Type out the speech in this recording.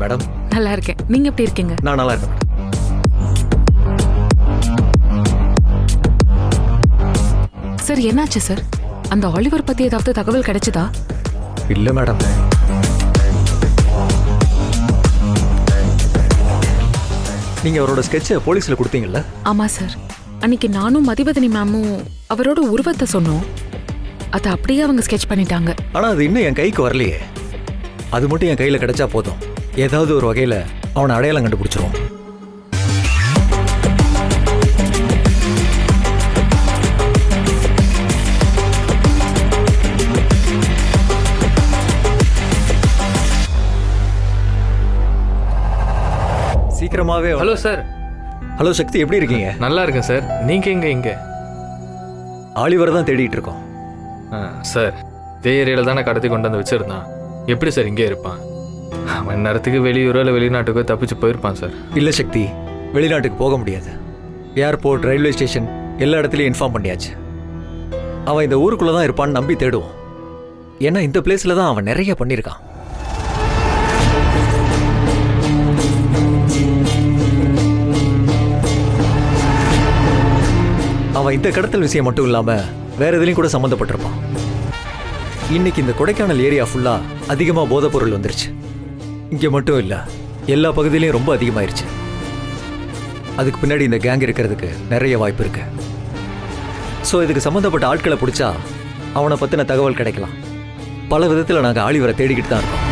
Madam? நல்லா இருக்கேன். நீங்க எப்படி இருக்கீங்க? நான் நல்லா இருக்கேன் மேடம். சார் என்னாச்சு சார்? அந்த ஆலிவர் பத்தி ஏதாவது தகவல் கிடைச்சதா? இல்ல மேடம். நீங்க அவரோட ஸ்கெட்சை போலீஸ்ல கொடுத்தீங்கல்ல? ஆமா சார். அன்னைக்கு நானும் மதிவதனி மேமும் அவரோட உருவத்தை சொன்னோம். அதை அப்படியே அவங்க ஸ்கெட்ச் பண்ணிட்டாங்க. ஆனா அது இன்னும் என் கைக்கு வரலையே. அது மட்டும் என் கையில கிடைச்சா போதும், ஏதாவது ஒரு வகையில அவனை அடையாளம் கண்டுபிடிச்சிருவோம். சீக்கிரமாவே. Hello sir. ஹலோ சக்தி, எப்படி இருக்கீங்க? நல்லா இருக்கேன் சார். நீங்க எங்க? ஆலிவரை தான் தேடிட்டு இருக்கோம். சார், இதே ஏரியாவில் தானே கடத்தி கொண்டு வந்து வச்சிருந்தான். எப்படி சார் இங்கே இருப்பான்? அவன் நேரத்துக்கு வெளியூரோ இல்லை வெளிநாட்டுக்கோ தப்பிச்சு போயிருப்பான் சார். இல்லை சக்தி, வெளிநாட்டுக்கு போக முடியாது. ஏர்போர்ட், ரயில்வே ஸ்டேஷன் எல்லா இடத்துலையும் இன்ஃபார்ம் பண்ணியாச்சு. அவன் இந்த ஊருக்குள்ளே தான் இருப்பான்னு நம்பி தேடுவோம். ஏன்னா இந்த பிளேஸில் தான் அவன் நிறைய பண்ணியிருக்கான். அவன் இந்த கடத்தல் விஷயம் மட்டும் இல்லாமல் வேற எதுலையும் கூட சம்மந்தப்பட்டிருப்பான். இன்னைக்கு இந்த கொடைக்கானல் ஏரியா ஃபுல்லாக அதிகமாக போதைப் பொருள் வந்துருச்சு. இங்கே மட்டும் இல்லை, எல்லா பகுதியிலையும் ரொம்ப அதிகமாயிருச்சு. அதுக்கு பின்னாடி இந்த கேங் இருக்கிறதுக்கு நிறைய வாய்ப்பு இருக்கு. ஸோ இதுக்கு சம்மந்தப்பட்ட ஆட்களை பிடிச்சா அவனை பற்றின தகவல் கிடைக்கலாம். பல விதத்தில் நாங்கள் ஆலிவரை தேடிக்கிட்டு தான் இருக்கோம்.